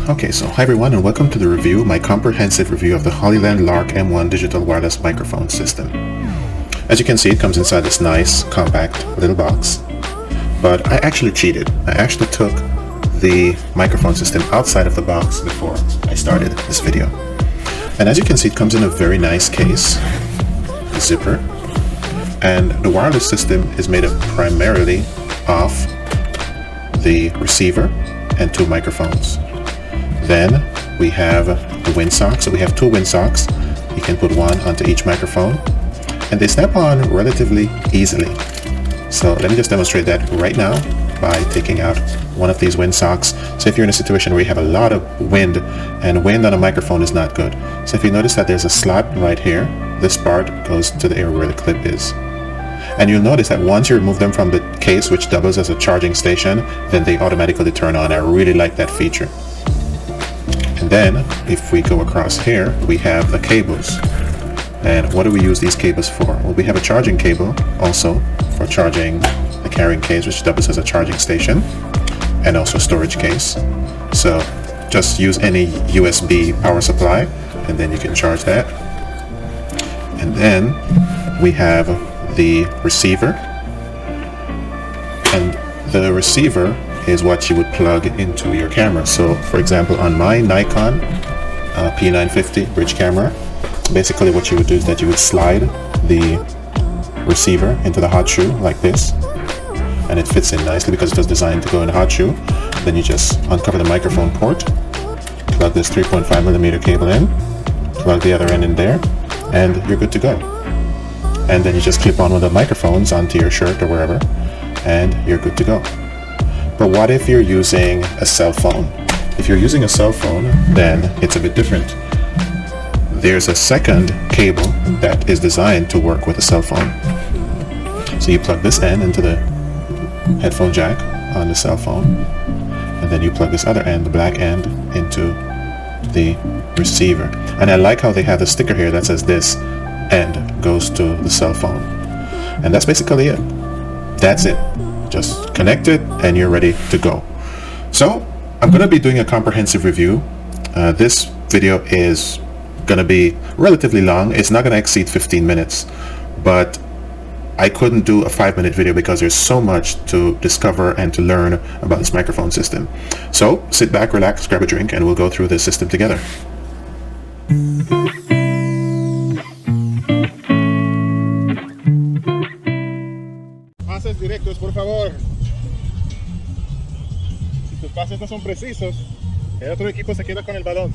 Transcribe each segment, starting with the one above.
Okay, so hi everyone and welcome to the review, my comprehensive review of the Hollyland Lark M1 digital wireless microphone system. As you can see, it comes inside this nice, compact little box, but I actually cheated. I actually took the microphone system outside of the box before I started this video. And as you can see, it comes in a very nice case, a zipper, and the wireless system is made up primarily of the receiver and two microphones. Then we have the windsocks. So we have two windsocks. You can put one onto each microphone, and they snap on relatively easily. So let me just demonstrate that right now by taking out one of these windsocks. So if you're in a situation where you have a lot of wind, and wind on a microphone is not good. So if you notice that there's a slot right here, this part goes to the area where the clip is. And you'll notice that once you remove them from the case, which doubles as a charging station, then they automatically turn on. I really like that feature. And then if we go across here, we have the cables. And what do we use these cables for? Well, we have a charging cable also for charging the carrying case, which doubles as a charging station, and also storage case. So just use any USB power supply and then you can charge that. And then we have the receiver, and the receiver is what you would plug into your camera. So for example, on my Nikon P950 bridge camera, basically what you would do is that you would slide the receiver into the hot shoe like this, and it fits in nicely because it was designed to go in a hot shoe. Then you just uncover the microphone port, plug this 3.5mm cable in, plug the other end in there, and you're good to go. And then you just clip on one of the microphones onto your shirt or wherever, and you're good to go. But what if you're using a cell phone? If you're using a cell phone, then it's a bit different. There's a second cable that is designed to work with a cell phone. So you plug this end into the headphone jack on the cell phone, and then you plug this other end, the black end, into the receiver. And I like how they have the sticker here that says this end goes to the cell phone. And that's basically it. That's it. Just connect it and you're ready to go. So I'm going to be doing a comprehensive review. This video is going to be relatively long. It's not going to exceed 15 minutes, but I couldn't do a 5-minute video because there's so much to discover and to learn about this microphone system. So sit back, relax, grab a drink, and we'll go through this system together. Pases directos, por favor. Si tus pases no son precisos, el otro equipo se queda con el balón.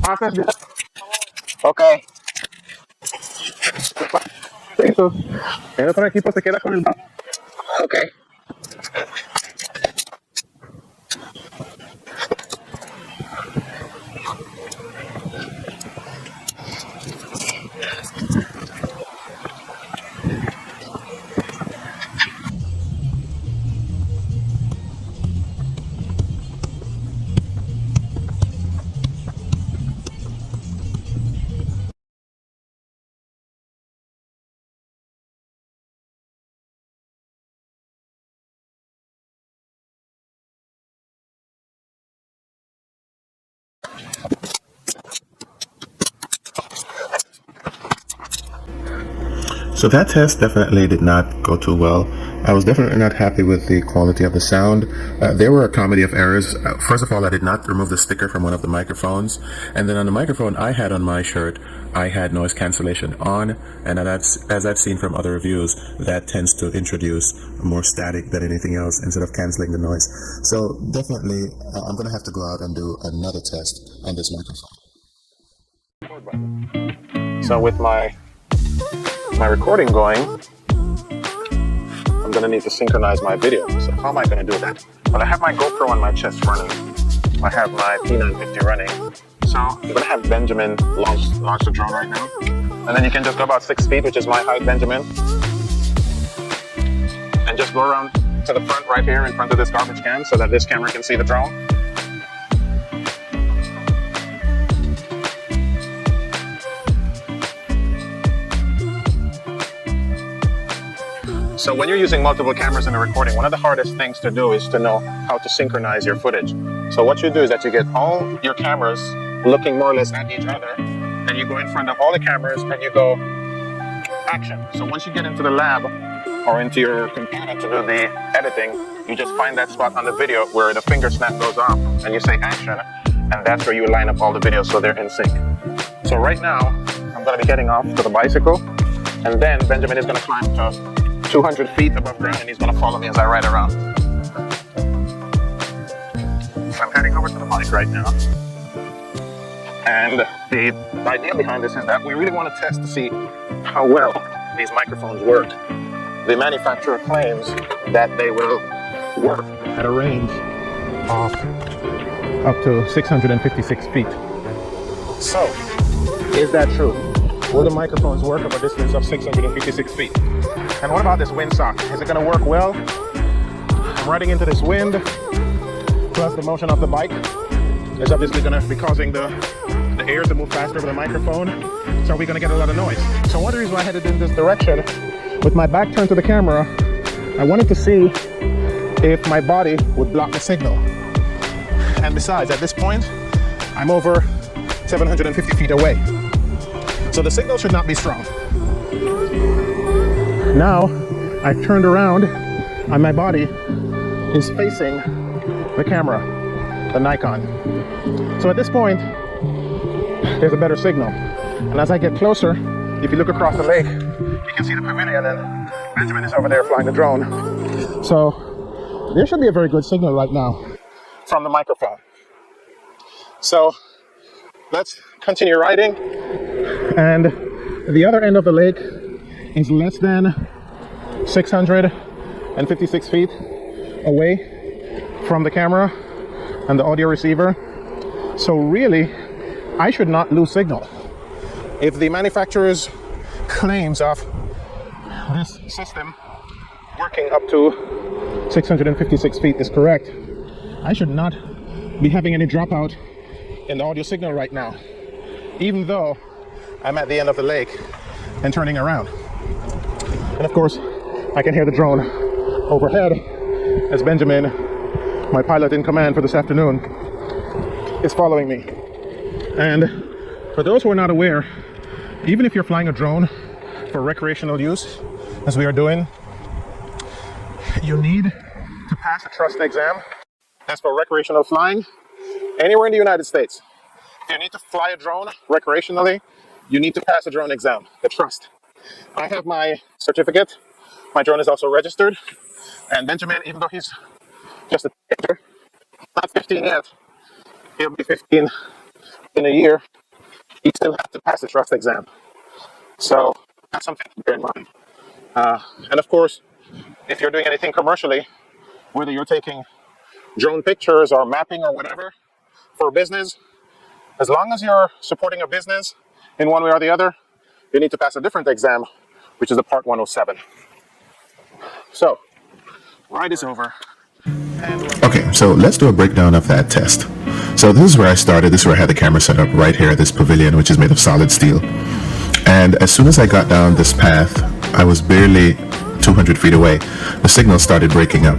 Pases directos. Okay. Precisos, el otro equipo se queda con el balón. Okay. So that test definitely did not go too well. I was definitely not happy with the quality of the sound. There were a comedy of errors. First of all, I did not remove the sticker from one of the microphones. And then on the microphone I had on my shirt, I had noise cancellation on. And as I've seen from other reviews, that tends to introduce more static than anything else instead of canceling the noise. So definitely, I'm going to have to go out and do another test on this microphone. So with my recording going, I'm gonna need to synchronize my video. So how am I gonna do that? Well, I have my GoPro on my chest running. I have my P950 running. So I'm gonna have Benjamin launch the drone right now. And then you can just go about 6 feet, which is my height, Benjamin. And just go around to the front right here in front of this garbage can so that this camera can see the drone. So when you're using multiple cameras in a recording, one of the hardest things to do is to know how to synchronize your footage. So what you do is that you get all your cameras looking more or less at each other, and you go in front of all the cameras and you go action. So once you get into the lab or into your computer to do the editing, you just find that spot on the video where the finger snap goes off and you say action, and that's where you line up all the videos so they're in sync. So right now, I'm going to be getting off to the bicycle, and then Benjamin is going to climb to 200 feet above ground, and he's going to follow me as I ride around. So I'm heading over to the bike right now. And the idea behind this is that we really want to test to see how well these microphones work. The manufacturer claims that they will work at a range of up to 656 feet. So, is that true? Will the microphones work at a distance of 656 feet? And what about this windsock? Is it going to work well? I'm riding into this wind, plus the motion of the bike is obviously going to be causing the air to move faster over the microphone. So are we going to get a lot of noise? So one of the reasons why I headed in this direction, with my back turned to the camera, I wanted to see if my body would block the signal. And besides, at this point, I'm over 750 feet away. So the signal should not be strong. Now, I've turned around and my body is facing the camera, the Nikon. So at this point, there's a better signal. And as I get closer, if you look across the lake, you can see the pavilion, and Benjamin is over there flying the drone. So there should be a very good signal right now from the microphone. So let's continue riding. And the other end of the lake is less than 656 feet away from the camera and the audio receiver. So really, I should not lose signal. If the manufacturer's claims of this system working up to 656 feet is correct, I should not be having any dropout in the audio signal right now, even though I'm at the end of the lake and turning around. And of course, I can hear the drone overhead as Benjamin, my pilot in command for this afternoon, is following me. And for those who are not aware, even if you're flying a drone for recreational use, as we are doing, you need to pass a trust exam. That's for recreational flying anywhere in the United States. If you need to fly a drone recreationally, you need to pass a drone exam, the trust. I have my certificate. My drone is also registered. And Benjamin, even though he's just a teenager, not 15 yet, he'll be 15 in a year, he still has to pass the trust exam. So that's something to bear in mind. And of course, if you're doing anything commercially, whether you're taking drone pictures or mapping or whatever for business, as long as you're supporting a business in one way or the other, you need to pass a different exam, which is the Part 107. So, ride is over. Okay, so let's do a breakdown of that test. So this is where I started. This is where I had the camera set up right here at this pavilion, which is made of solid steel. And as soon as I got down this path, I was barely 200 feet away. The signal started breaking up.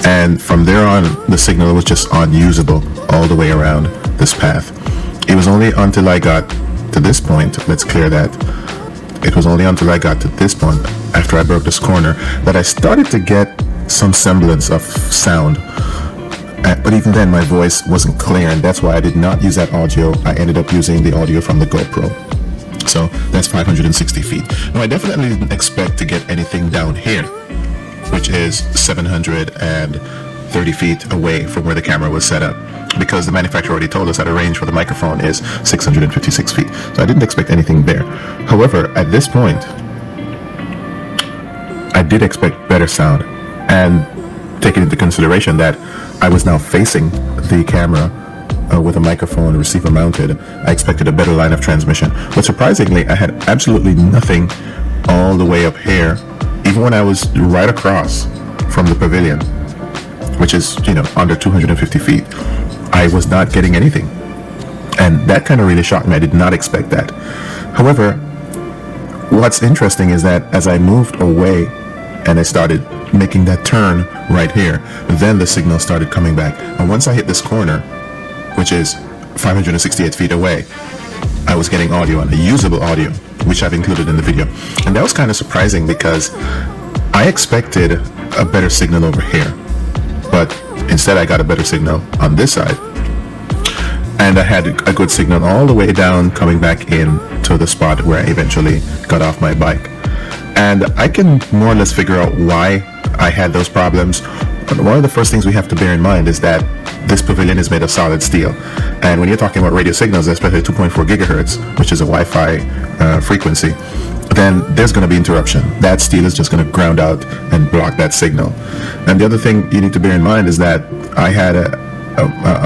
And from there on, the signal was just unusable all the way around this path. It was only until I got to this point, let's clear that. It was only until I got to this point, after I broke this corner, that I started to get some semblance of sound. But even then, my voice wasn't clear, and that's why I did not use that audio. I ended up using the audio from the GoPro. So that's 560 feet. Now, I definitely didn't expect to get anything down here, which is 730 feet away from where the camera was set up, because the manufacturer already told us that a range for the microphone is 656 feet. So I didn't expect anything there. However, at this point, I did expect better sound, and taking into consideration that I was now facing the camera with a microphone receiver mounted, I expected a better line of transmission. But surprisingly, I had absolutely nothing all the way up here, even when I was right across from the pavilion, which is, under 250 feet. I was not getting anything. And that kind of really shocked me. I did not expect that. However, what's interesting is that as I moved away and I started making that turn right here, then the signal started coming back. And once I hit this corner, which is 568 feet away, I was getting audio, and a usable audio, which I've included in the video. And that was kind of surprising because I expected a better signal over here, but instead I got a better signal on this side. And I had a good signal all the way down coming back in to the spot where I eventually got off my bike. And I can more or less figure out why I had those problems. But one of the first things we have to bear in mind is that this pavilion is made of solid steel. And when you're talking about radio signals, especially 2.4 gigahertz, which is a Wi-Fi frequency, then there's going to be interruption. That steel is just going to ground out and block that signal. And the other thing you need to bear in mind is that I had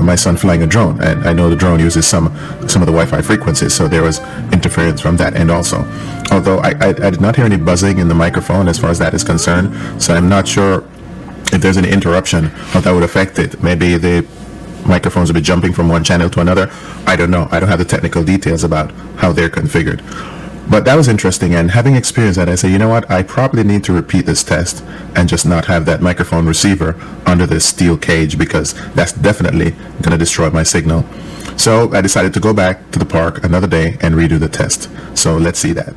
my son flying a drone, and I know the drone uses some of the Wi-Fi frequencies, so there was interference from that end also. Although I did not hear any buzzing in the microphone as far as that is concerned, so I'm not sure if there's any interruption, how that would affect it. Maybe the microphones will be jumping from one channel to another. I don't know. I don't have the technical details about how they're configured. But that was interesting, and having experienced that, I say, you know what, I probably need to repeat this test and just not have that microphone receiver under this steel cage, because that's definitely going to destroy my signal. So I decided to go back to the park another day and redo the test. So let's see that.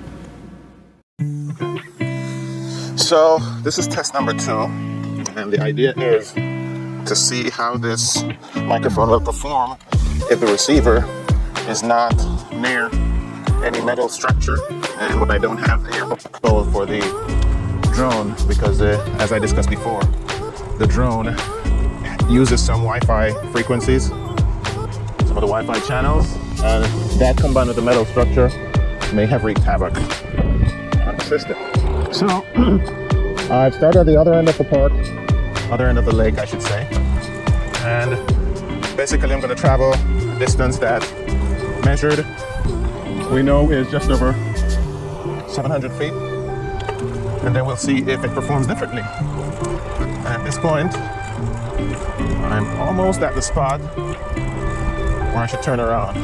So this is test number 2, and the idea is to see how this microphone will perform if the receiver is not near any metal structure, and when I don't have the air control for the drone, because as I discussed before, the drone uses some Wi-Fi frequencies, some of the Wi-Fi channels, and that combined with the metal structure may have wreaked havoc on the system. So I've started at the other end of the park, other end of the lake I should say, and basically I'm going to travel a distance that measured we know is just over 700 feet, and then we'll see if it performs differently. And at this point, I'm almost at the spot where I should turn around.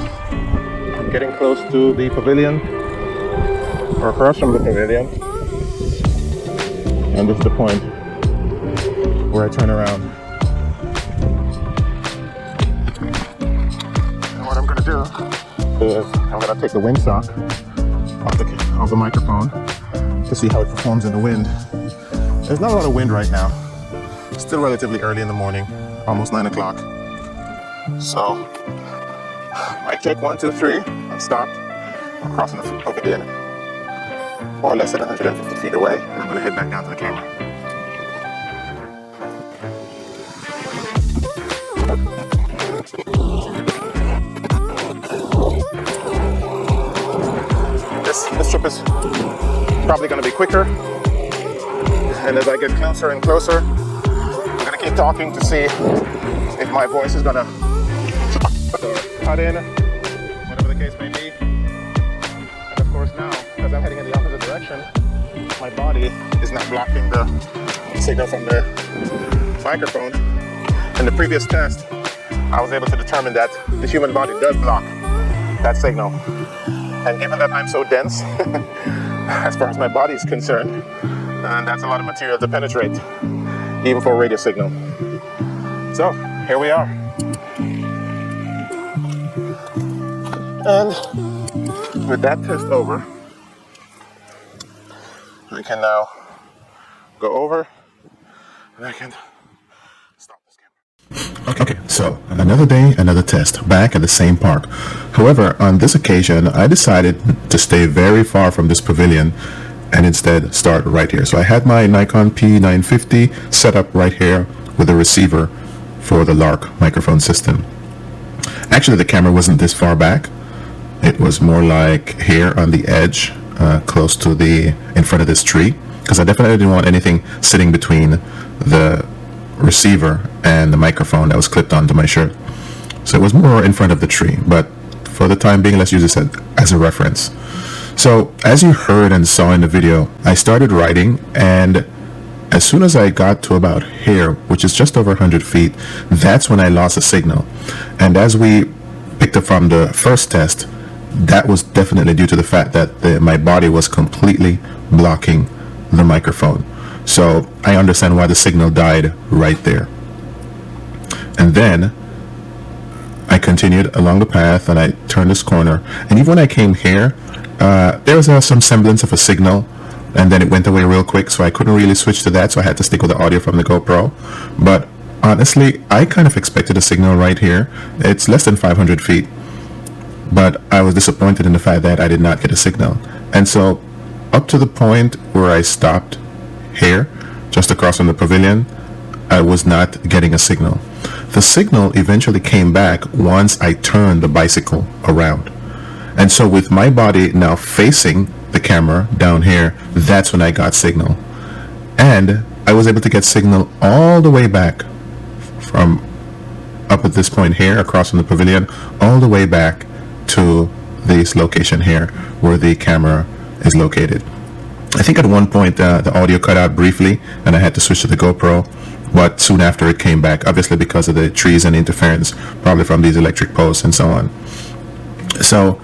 I'm getting close to the pavilion, or across from the pavilion, and this is the point where I turn around. And what I'm going to do is I'm going to take the windsock off the microphone to see how it performs in the wind. There's not a lot of wind right now. It's still relatively early in the morning, almost 9 o'clock. So, mic check 1, 2, 3. I'm stopped. I'm crossing the pavilion, more or less at 150 feet away. And I'm going to head back down to the camera. This trip is probably going to be quicker, and as I get closer and closer, I'm going to keep talking to see if my voice is going to cut in, whatever the case may be. And of course now, because I'm heading in the opposite direction, my body is not blocking the signal from the microphone. In the previous test, I was able to determine that the human body does block that signal. And given that I'm so dense, as far as my body is concerned, that's a lot of material to penetrate, even for a radio signal. So, here we are. And with that test over, we can now go over, and I can stop this camera. Okay, so another day, another test, back at the same park. However, on this occasion, I decided to stay very far from this pavilion and instead start right here. So I had my Nikon P950 set up right here with a receiver for the Lark microphone system. Actually, the camera wasn't this far back. It was more like here on the edge, close to in front of this tree, because I definitely didn't want anything sitting between the receiver and the microphone that was clipped onto my shirt. So it was more in front of the tree, but for the time being, let's use this as a reference. So as you heard and saw in the video, I started riding, and as soon as I got to about here, which is just over 100 feet, that's when I lost a signal. And as we picked up from the first test, that was definitely due to the fact that my body was completely blocking the microphone. So I understand why the signal died right there. And then I continued along the path and I turned this corner. And even when I came here, there was some semblance of a signal, and then it went away real quick, so I couldn't really switch to that, so I had to stick with the audio from the GoPro. But honestly, I kind of expected a signal right here. It's less than 500 feet, but I was disappointed in the fact that I did not get a signal. And so up to the point where I stopped here, just across from the pavilion, I was not getting a signal. The signal eventually came back once I turned the bicycle around. And so with my body now facing the camera down here, that's when I got signal. And I was able to get signal all the way back from up at this point here, across from the pavilion, all the way back to this location here where the camera is located. I think at one point the audio cut out briefly and I had to switch to the GoPro, but soon after it came back, obviously because of the trees and interference, probably from these electric posts and so on. So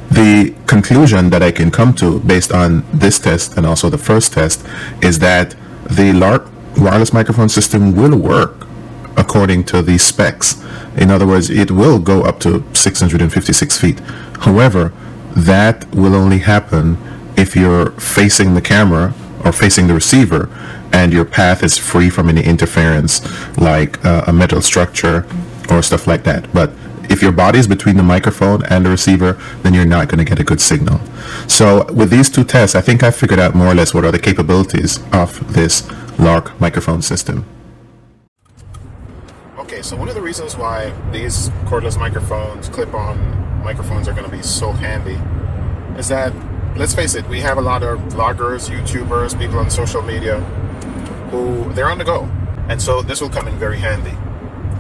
the conclusion that I can come to based on this test and also the first test is that the Lark wireless microphone system will work according to the specs. In other words, it will go up to 656 feet. However, that will only happen if you're facing the camera or facing the receiver and your path is free from any interference like a metal structure or stuff like that. But if your body is between the microphone and the receiver, then you're not going to get a good signal. So with these two tests, I think I figured out more or less what are the capabilities of this Lark microphone system. Okay, so one of the reasons why these cordless microphones, clip-on microphones, are going to be so handy is that, let's face it, we have a lot of vloggers, YouTubers, people on social media who they're on the go, and so this will come in very handy.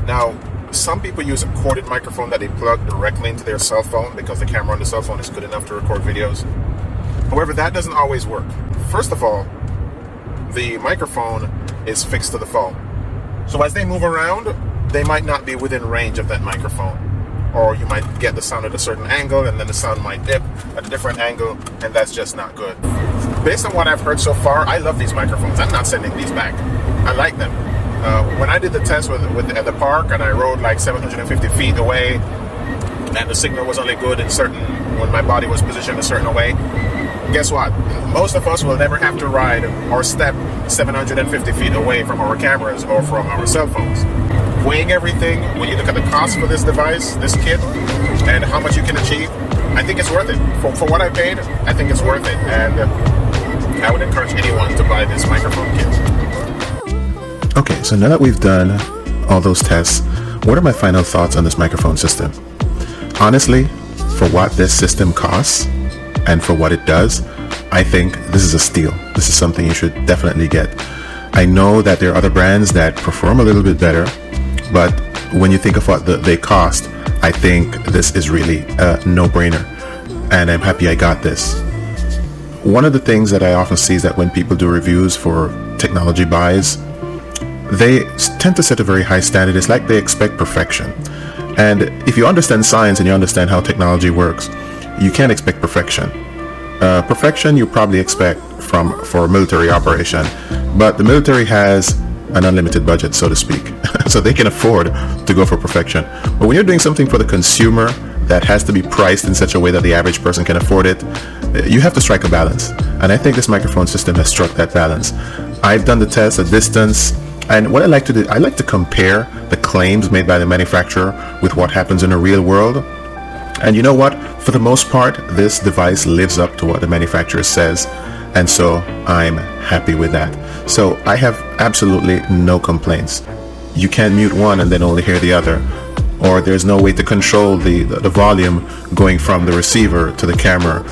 Now, some people use a corded microphone that they plug directly into their cell phone because the camera on the cell phone is good enough to record videos. However, that doesn't always work. First of all, the microphone is fixed to the phone. So as they move around, they might not be within range of that microphone. Or you might get the sound at a certain angle and then the sound might dip at a different angle, and that's just not good. Based on what I've heard so far, I love these microphones. I'm not sending these back. I like them. When I did the test at the park and I rode like 750 feet away and the signal was only good when my body was positioned a certain way, guess what? Most of us will never have to ride or step 750 feet away from our cameras or from our cell phones. Weighing everything, when you look at the cost for this device, this kit, and how much you can achieve, I think it's worth it. For what I paid, I think it's worth it. And I would encourage anyone to buy this microphone kit. Okay, so now that we've done all those tests, what are my final thoughts on this microphone system? Honestly, for what this system costs and for what it does, I think this is a steal. This is something you should definitely get. I know that there are other brands that perform a little bit better, but when you think of what they cost, I think this is really a no-brainer, and I'm happy I got this. One of the things that I often see is that when people do reviews for technology buys, they tend to set a very high standard. It's like they expect perfection. And if you understand science and you understand how technology works, you can't expect perfection. Perfection you probably expect for a military operation, but the military has an unlimited budget, so to speak, so they can afford to go for perfection. But when you're doing something for the consumer that has to be priced in such a way that the average person can afford it, you have to strike a balance. And I think this microphone system has struck that balance. I've done the test at distance, and what I like to do, I like to compare the claims made by the manufacturer with what happens in the real world. And you know what? For the most part, this device lives up to what the manufacturer says, and so I'm happy with that. So I have absolutely no complaints. You can't mute one and then only hear the other, or there's no way to control the volume going from the receiver to the camera.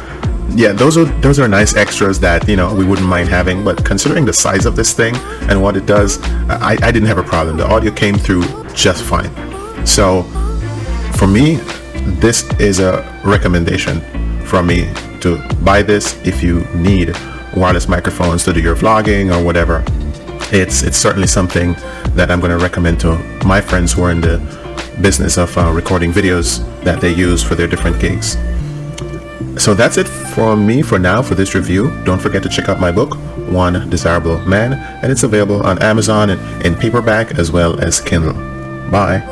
Yeah, those are nice extras that, you know, we wouldn't mind having, but considering the size of this thing and what it does, I didn't have a problem. The audio came through just fine. So for me, this is a recommendation from me to buy this if you need wireless microphones to do your vlogging or whatever. It's certainly something that I'm going to recommend to my friends who are in the business of recording videos that they use for their different gigs. So that's it for me for now for this review. Don't forget to check out my book, One Desirable Man, and it's available on Amazon in paperback as well as Kindle. Bye.